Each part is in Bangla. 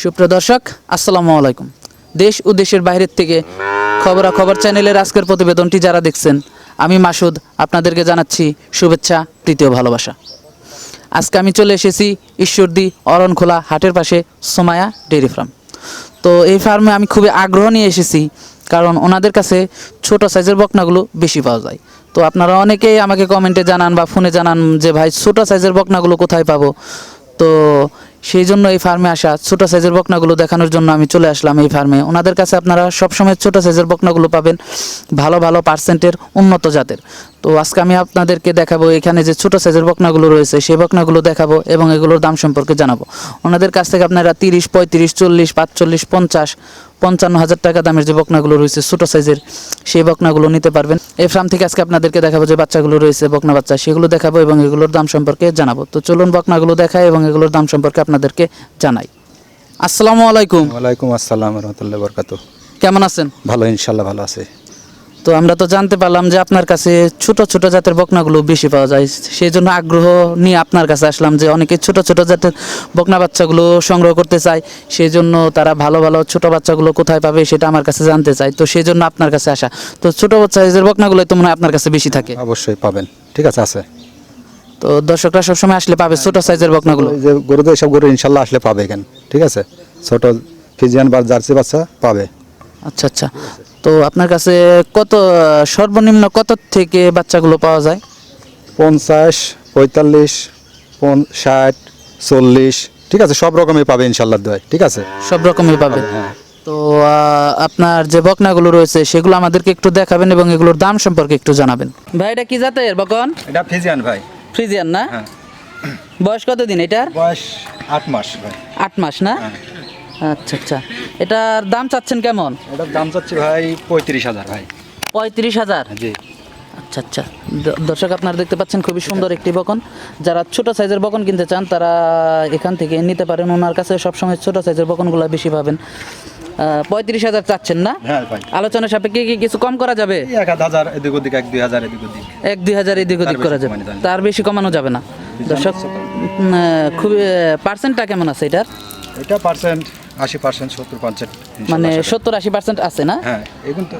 সুপ্রিয় দর্শক, আসসালামু আলাইকুম। দেশ ও দেশের বাইরের থেকে খবরাখবর চ্যানেলের আজকের প্রতিবেদনটি যারা দেখছেন, আমি মাসুদ আপনাদেরকে জানাচ্ছি শুভেচ্ছা, প্রীতি ও ভালোবাসা। আজকে আমি চলে এসেছি ঈশ্বরদী অরণখোলা হাটের পাশে সোমায়া ডেইরি ফার্ম। তো এই ফার্মে আমি খুবই আগ্রহ নিয়ে এসেছি, কারণ ওনাদের কাছে ছোট সাইজের বকনাগুলো বেশি পাওয়া যায়। তো আপনারা অনেকেই আমাকে কমেন্টে জানান বা ফোনে জানান যে ভাই ছোট সাইজের বকনাগুলো কোথায় পাবো। তো সেই জন্য এই ফার্মে আসা, ছোটো সাইজের বকনাগুলো দেখানোর জন্য আমি চলে আসলাম এই ফার্মে। ওনাদের কাছে আপনারা সবসময় ছোটো সাইজের বকনাগুলো পাবেন, ভালো ভালো পার্সেন্টের উন্নত জাতের। তো আজকে আমি আপনাদেরকে দেখাবো এখানে যে ছোটো সাইজের বকনাগুলো রয়েছে সেই বকনাগুলো দেখাবো এবং এগুলোর দাম সম্পর্কে জানাবো। ওনাদের কাছ থেকে আপনারা 30, 35, 40, 45, 50, 55 হাজার টাকা দামের যে বকনাগুলো রয়েছে ছোটো সাইজের, সেই বকনাগুলো নিতে পারবেন। এই ফার্ম থেকে আজকে আপনাদেরকে দেখাবো যে বাচ্চাগুলো রয়েছে, বকনা বাচ্চা, সেগুলো দেখাবো এবং এগুলোর দাম সম্পর্কে জানাবো। তো চলুন বকনাগুলো দেখাই এবং এগুলোর দাম সম্পর্কে আপনাদেরকে জানাই। আসসালামু আলাইকুম। ওয়ালাইকুম আসসালাম রহমতুল্লাহ বরকাতুহ। কেমন আছেন? ভালো, ইনশাল্লাহ ভালো আছে। তো আমরা তো জানতে পারলাম যে আপনার কাছে ছোট ছোট জাতের বকনাগুলো বেশি পাওয়া যায়, সেই জন্য আগ্রহ নিয়ে আপনার কাছে আসলাম যে অনেকে ছোট ছোট জাতের বকনা বাচ্চাগুলো সংগ্রহ করতে চায়, সেই জন্য তারা ভালো ভালো ছোট বাচ্চাগুলো কোথায় পাবে সেটা আমার কাছে জানতে চায়। তো সেই জন্য আপনার কাছে আসা। তো ছোট সাইজের বকনাগুলো তো মনে হয় আপনার কাছে বেশি থাকে। অবশ্যই পাবেন, ঠিক আছে আছে। তো দর্শকরা সবসময় আসলে পাবে ছোট সাইজের বকনাগুলো। যে গরু, এসব গরু ইনশাল্লাহ আসলে পাবে এখানে, ঠিক আছে। ছোট ফিজিয়ান বা জার্সি বাচ্চা পাবে। আচ্ছা আচ্ছা। তো আপনার কাছে কত সর্বনিম্ন কত থেকে বাচ্চাগুলো পাওয়া যায়? 50, 45, 60, 40, ঠিক আছে, সব রকমই পাবে ইনশাল্লাহ দোয়াই, ঠিক আছে। সব রকমই পাবে। তো আপনার যে বকনাগুলো রয়েছে সেগুলো আমাদেরকে একটু দেখাবেন এবং এগুলোর দাম সম্পর্কে একটু জানাবেন। ভাই এটা কি জাতের বকন? এটা ফিজিয়ান ভাই। ফ্রিজিয়ান না? হ্যাঁ। বয়স কত দিন এটার? বয়স 8 মাস ভাই। 8 মাস না? আচ্ছা আচ্ছা। এটার দাম চাচ্ছেন কেমন? এটার দাম চাচ্ছি ভাই 35,000 ভাই। 35,000? জি। আচ্ছা আচ্ছা। দর্শক আপনারা দেখতে পাচ্ছেন খুবই সুন্দর একটি বকন। যারা ছোট সাইজের বকন কিনতে চান তারা এখান থেকে নিতে পারেন। ওনার কাছে সবসময় ছোট সাইজের বকনগুলো বেশি পাবেন। 35,000 চাচ্ছেন না? হ্যাঁ ভাই। আলোচনা সাপেক্ষে কি কিছু কম করা যাবে? 1,000 এদিক ওদিক, 1-2,000 এদিক ওদিক, 1-2,000 এদিক ওদিক করা যাবে, তার বেশি কমানো যাবে না। দর্শক খুবই পার্সেন্টটা কেমন আছে এটার? এটা পার্সেন্ট 80%, 70%, মানে 70-80% আছে না? হ্যাঁ এখন তো।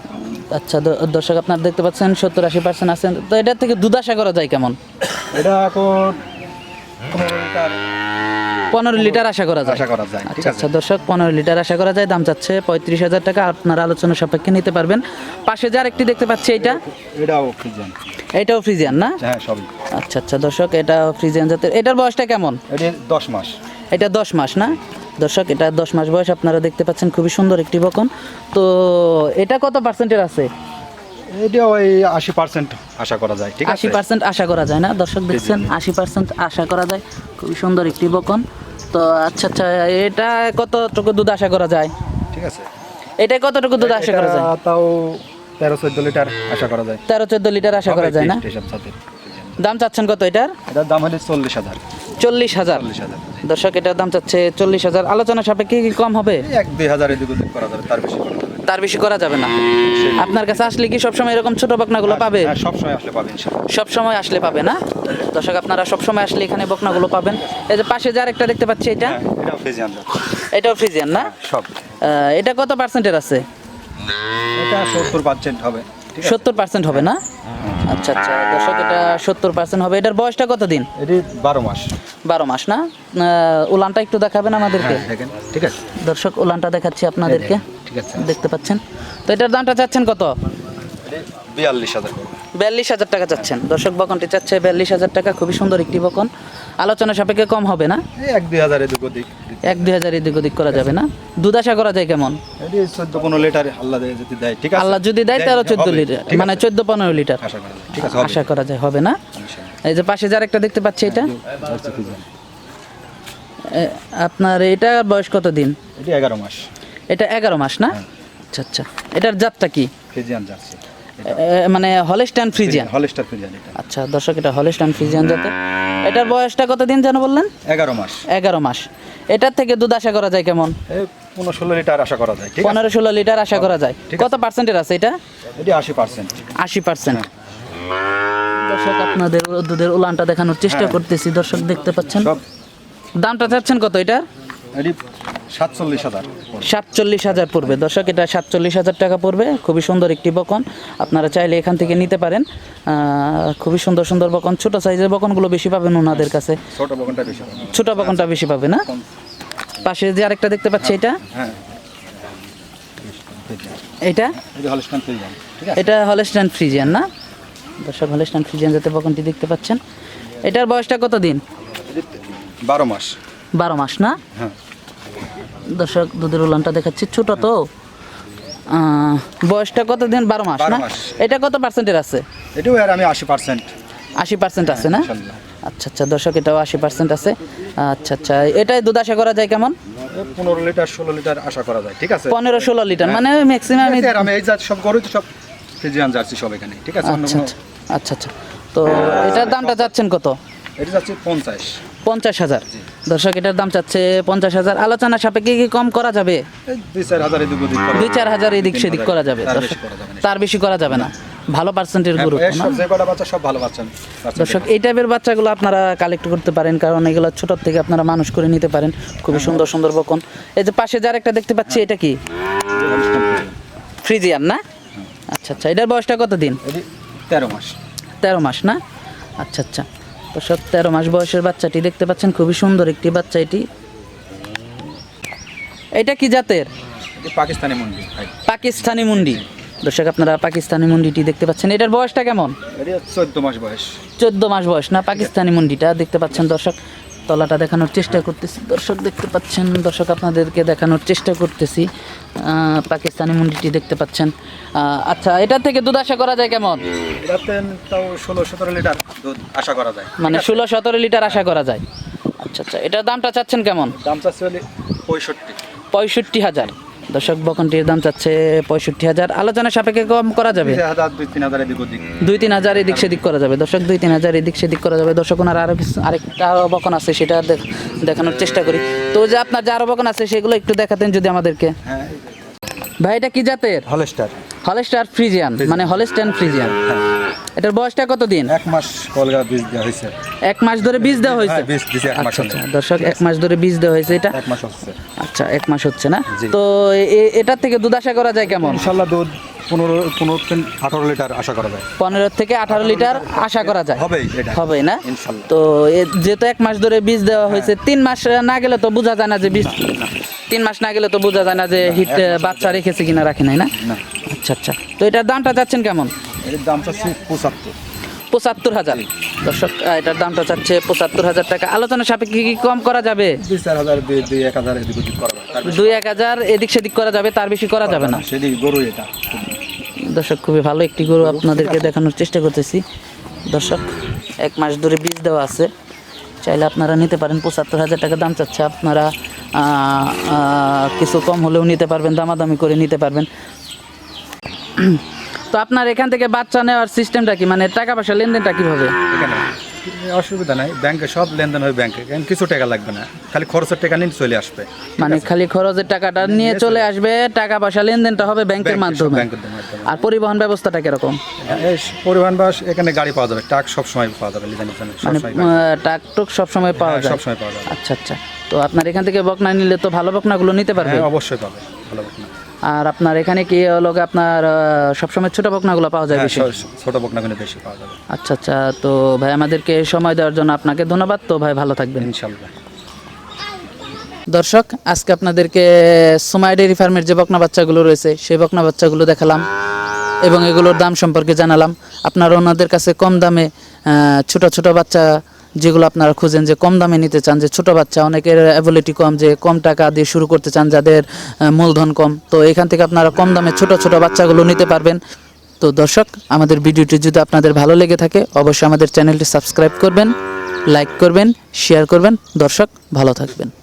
আচ্ছা দর্শক আপনারা দেখতে পাচ্ছেন 70-80% আছে। তো এটার থেকে দুধ আশা করা যায় কেমন? এটা এখন 15 লিটার আশা করা যায়। ঠিক আচ্ছা দর্শক 15 লিটার আশা করা যায়। দাম চাচ্ছে 35,000 টাকা। আপনারা আলোচনা সাপেক্ষে নিতে পারবেন। পাশে যার একটি দেখতে পাচ্ছি এটাও ফ্রিজিয়ান। এটাও ফ্রিজিয়ান না? হ্যাঁ সবই। আচ্ছা আচ্ছা দর্শক, এটা ফ্রিজিয়ান জাতের। এটার বয়সটা কেমন? এটা 10 মাস। এটা 10 মাস না? দর্শক এটা 10 মাস বয়স। আপনারা দেখতে পাচ্ছেন খুবই সুন্দর একটি বকন। তো এটা কত পার্সেন্টের আছে? এটা ওই 80% আশা করা যায়, ঠিক আছে। 80% আশা করা যায় না? দর্শক দেখছেন 80% আশা করা যায়। খুবই সুন্দর একটি বকন। তো আচ্ছা আচ্ছা, এটা কতটুকু দুধ আশা করা যায়? ঠিক আছে। এটা কতটুকু দুধ আশা করা যায়? তাও 13-14 লিটার আশা করা যায়। 13-14 লিটার আশা করা যায় না? দাম চাচ্ছেন কত এটার? এটার দাম হলো 40,000। 40,000? দর্শক এটার দাম চাচ্ছে 40,000। আলোচনা সাপেক্ষে কি কম হবে? 1-2,000 এদিক ওদিক করা যাবে, তার বেশি করা যাবে। তার বেশি করা যাবে না? আপনার কাছে আসলে কি সবসময় এরকম ছোট বকনাগুলো পাবে? হ্যাঁ সবসময় আসলে পাবে ইনশাআল্লাহ। সবসময় আসলে পাবে না? দর্শক আপনারা সবসময় আসলে এখানে বকনাগুলো পাবেন। এই যে পাশে যার একটা দেখতে পাচ্ছি এটা? এটাও ফ্রিজিয়ান। এটাও ফ্রিজিয়ান না? সব। এটা কত পার্সেন্টের আছে? এটা 70% হবে। 70% হবে না? আচ্ছা আচ্ছা দর্শক এটা 70% হবে। এটার বয়সটা কত দিন? এটি 12 মাস। 12 মাস না? উলানটা একটু দেখাবেন আমাদেরকে। দেখেন, ঠিক আছে। দর্শক উলানটা দেখাচ্ছি আপনাদেরকে, ঠিক আছে। দেখতে পাচ্ছেন। তো এটার দামটা চাচ্ছেন কত? 42,000। 42,000 টাকা চাচ্ছেন দর্শক, বকনটি চাচ্ছে 42,000 টাকা। খুবই সুন্দর একটি বকন, আলোচনা সাপেক্ষে কম হবে না? এই 1-2 হাজার এদিক ওদিক 1-2 হাজার এদিক ওদিক করা যাবে না? দুধ আশা করা যায় কেমন? এটি 14-15 লিটার আল্লাহ যদি দেয়, ঠিক আছে। আল্লাহ যদি দেয় 13-14 হবে, লিটার, ঠিক মানে আছে। 14-15 লিটার আশা করা যায়, ঠিক আছে, হবে। আশা করা যায়, হবে না? ইনশাআল্লাহ। এই যে পাশে যার একটা দেখতে পাচ্ছি, এটা জার্সি ফ্রিজিয়ান। আপনার এটা বয়স কত দিন? এটি 11 মাস। এটা 11 মাস না? আচ্ছা আচ্ছা, এটার জাতটা কি? ফ্রিজিয়ান জার্সি, মানে হলস্টাইন ফ্রিজিয়ান। হলস্টার ফ্রিজিয়ান এটা। আচ্ছা দর্শক, এটা হলস্টাইন ফ্রিজিয়ান জাতের। এটার বয়সটা কত দিন যেন বললেন? 11 মাস। 11 মাস। এটার থেকে দুধ আশা করা যায় কেমন? এই 15-16 লিটার আশা করা যায়, ঠিক আছে। 15-16 লিটার আশা করা যায়। ঠিক কত পার্সেন্টের আছে এটা? এটি 80%। 80%। দর্শক আপনাদের দুধের উলানটা দেখানোর চেষ্টা করতেছি, দর্শক দেখতে পাচ্ছেন। সব দামটা চাচ্ছেন কত এটার? এটি 47,000। 47,000 পড়বে দর্শক, এটা 47,000 টাকা পড়বে। খুবই সুন্দর একটি বকন, আপনারা চাইলে এখান থেকে নিতে পারেন। খুবই সুন্দর সুন্দর বকন, ছোট সাইজের বকনগুলো বেশি পাবেন ওনাদের কাছে, ছোট বকনটা বেশি হবে। ছোট বকনটা বেশি পাবে না? পাশে যে আরেকটা দেখতে পাচ্ছি, এটা হ্যাঁ, এটা এটি হলস্টাইন ফ্রিজিয়ান, ঠিক আছে। এটা হলস্টাইন ফ্রিজিয়ান না দর্শক? হলস্টাইন ফ্রিজিয়ান জাতের বকনটি দেখতে পাচ্ছেন। এটার বয়সটা কত দিন? এটি 12 মাস। 12 মাস না? হ্যাঁ, দর্শক দুধের উলানটা দেখাচ্ছি, ছোট তো। বয়সটা কত দিন? 12 মাস 12 না? মাস। এটা কত পার্সেন্টের আছে? এটিও আর আমি 80%। 80% আছে না? ইনশাআল্লাহ। আচ্ছা আচ্ছা দর্শক, এটাও 80% আছে। আচ্ছা আচ্ছা, এটাই দুধ আশা করা যায় কেমন? 15 লিটার 16 লিটার আশা করা যায়, ঠিক আছে। 15-16 লিটার, মানে ম্যাক্সিমাম। আমি এই জাত সব গরু তো সব ফ্রিজিয়ান জার্সি সব এখানে, ঠিক আছে। অন্য আচ্ছা কোনো- আচ্ছা আচ্ছা আচ্ছা, তো এটার দামটা চাচ্ছেন কত? এটি যাচ্ছে 50। 50,000 দর্শক, এটার দাম চাচ্ছে 50,000। আলোচনা সাপেক্ষে কি কম করা যাবে? এই 2-4 হাজার এদিক ওদিক করা 2-4 হাজার এদিক সেদিক করা যাবে তার দর্শক, বেশি করা যাবে না। তার বেশি করা যাবে না। ভালো পার্সেন্টের গরু হ্যাঁ, তো না? সব যে কটা বাচ্চা সব ভালো বাচ্চা। দর্শক এই টাইপের বাচ্চাগুলো আপনারা কালেক্ট করতে পারেন, কারণ এগুলো ছোটোর থেকে আপনারা মানুষ করে নিতে পারেন। খুবই সুন্দর সুন্দর বকন। এই যে পাশে যার একটা দেখতে পাচ্ছি, এটা কি ফ্রিজিয়ান না? আচ্ছা আচ্ছা, এটার বয়সটা কত দিন? এটি 13 মাস। 13 মাস না? আচ্ছা আচ্ছা দর্শক, 13 মাস বয়সের বাচ্চাটি দেখতে পাচ্ছেন, খুবই সুন্দর একটি বাচ্চা এটি। এটা কি জাতের? এটি পাকিস্তানি মুন্ডি ভাই। পাকিস্তানি মুন্ডি দর্শক, আপনারা পাকিস্তানি মুন্ডিটি দেখতে পাচ্ছেন। এটার বয়সটা কেমন? এটি 14 মাস বয়স। 14 মাস বয়স না? পাকিস্তানি মুন্ডিটা দেখতে পাচ্ছেন দর্শক, তলাটা দেখানোর চেষ্টা করতেছি দর্শক, দেখতে পাচ্ছেন দর্শক, আপনাদেরকে দেখানোর চেষ্টা করতেছি। পাকিস্তানি মুন্ডিটি দেখতে পাচ্ছেন। আচ্ছা, এটা থেকে দুধ আশা করা যায় কেমন? এটাতে তাও 16-17 লিটার দুধ আশা করা যায়, মানে 16-17 লিটার আশা করা যায়। আচ্ছা আচ্ছা, এটার দামটা চাচ্ছেন কেমন? দাম চাচ্ছে হলে 65। 65,000 দর্শক, বকনটির দাম চাচ্ছে 65,000। আলোচনা সাপেক্ষে কম করা যাবে? 2-3 হাজার এদিক ওদিক। 2-3 হাজার এদিক সেদিক করা যাবে দর্শক, 2-3 হাজার এদিক সেদিক করা যাবে দর্শক। ওনার আরও কিছু আরেকটা বকন আছে, সেটা দেখানোর চেষ্টা করি। তো যে আপনার যে আরও বকন আছে সেগুলো একটু দেখাতেন যদি আমাদেরকে। হ্যাঁ, ভাই এটা কি জাতের? হলস্টার। হলস্টার ফ্রিজিয়ান, মানে হলস্টাইন ফ্রিজিয়ান। এটার বয়সটা কত দিন? 1 মাস কলগা বীজ দেওয়া হয়েছে। 1 মাস ধরে বীজ দেওয়া হয়েছে? হ্যাঁ, বীজ দিছে 1 মাস আচ্ছা হলো। আচ্ছা দর্শক, 1 মাস ধরে বীজ দেওয়া হয়েছে এটা? 1 মাস হচ্ছে। আচ্ছা, 1 মাস হচ্ছে না? জি। তো এটার থেকে দুধ আশা করা যায় কেমন? ইনশাআল্লাহ দুধ 15-18 লিটার আশা করা যায়। 15 থেকে 18 লিটার আশা করা যায়? হবেই এটা। হবে না? ইনশাআল্লাহ। তো যেহেতু 1 মাস ধরে বীজ দেওয়া হয়েছে, 3 মাস না গেলে তো বোঝা যায় না যে বীজ, 3 মাস না গেলে তো বোঝা যায় না যে হিট বাচ্চা রেখেছে কিনা রাখে নাই না? না। আচ্ছা আচ্ছা, তো এটার দামটা চাচ্ছেন কেমন? এর দাম চাচ্ছি 75। 75,000 দর্শক, এটার দামটা চাচ্ছে 75,000 টাকা। আলোচনা সাপেক্ষে কি কম করা যাবে? 2-4 হাজার 2-1 হাজার এদিক ওদিক করা যায়, তার বেশি 2-1 হাজার এদিক সেদিক করা যাবে, তার বেশি করা যাবে না সেদিক গরু এটা। দর্শক। খুবই ভালো একটি গরু আপনাদেরকে দেখানোর চেষ্টা করতেছি দর্শক, 1 মাস ধরে বীজ দেওয়া আছে, চাইলে আপনারা নিতে পারেন। 75,000 টাকা দাম চাচ্ছে, আপনারা কিছু কম হলেও নিতে পারবেন, দামাদামি করে নিতে পারবেন। তো আপনার এখান থেকে বাচ্চা নেওয়ার সিস্টেমটা কি, মানে টাকা পয়সা লেনদেনটা কীভাবে? এখানে অসুবিধা নাই, ব্যাংকে সব লেনদেন হয়, ব্যাংকে কিছু টাকা লাগবে না, খালি খরচের টাকা নিয়ে চলে আসবে। মানে খালি খরচের টাকাটা নিয়ে চলে আসবে, টাকা পয়সা লেনদেনটা হবে ব্যাংকের মাধ্যমে। ব্যাংকের মাধ্যমে। আর পরিবহন ব্যবস্থাটা কিরকম? এই পরিবহন বাস এখানে গাড়ি পাওয়া যাবে, ট্রাক সব সময় পাওয়া যাবে, মানে টাক টুক সবসময় পাওয়া যায়? সব সময় পাওয়া যাবে। আচ্ছা আচ্ছা, তো আপনার এখান থেকে বকনা নিলে তো ভালো বকনাগুলো নিতে পারবে? হ্যাঁ, অবশ্যই পাবে ভালো বকনা। আর আপনার এখানে কি হলো আপনার সবসময় ছোট বকনাগুলো পাওয়া যায় বেশি? ছোট বকনাগুলো বেশি পাওয়া যাবে। আচ্ছা আচ্ছা, তো ভাই আমাদেরকে সময় দেওয়ার জন্য আপনাকে ধন্যবাদ। তো ভাই ভালো থাকবেন ইনশাআল্লাহ। দর্শক, আজকে আপনাদেরকে সোমাইয়া ডেইরি ফার্মের যে বকনা বাচ্চাগুলো রয়েছে সেই বকনা বাচ্চাগুলো দেখালাম। এবং এগুলোর দাম সম্পর্কে জানালাম। আপনারা ওনাদের কাছে কম দামে ছোট ছোট বাচ্চা যেগুলো আপনারা খুঁজেন যে কম দামে নিতে চান, যে ছোট বাচ্চা অনেকের অ্যাবিলিটি কম, যে কম টাকা দিয়ে শুরু করতে চান, যাদের মূলধন কম, তো এখান থেকে আপনারা কম দামে ছোট ছোট বাচ্চাগুলো নিতে পারবেন। তো দর্শক, আমাদের ভিডিওটি যদি আপনাদের ভালো লেগে থাকে অবশ্যই আমাদের চ্যানেলটি সাবস্ক্রাইব করবেন, লাইক করবেন, শেয়ার করবেন। দর্শক, ভালো থাকবেন।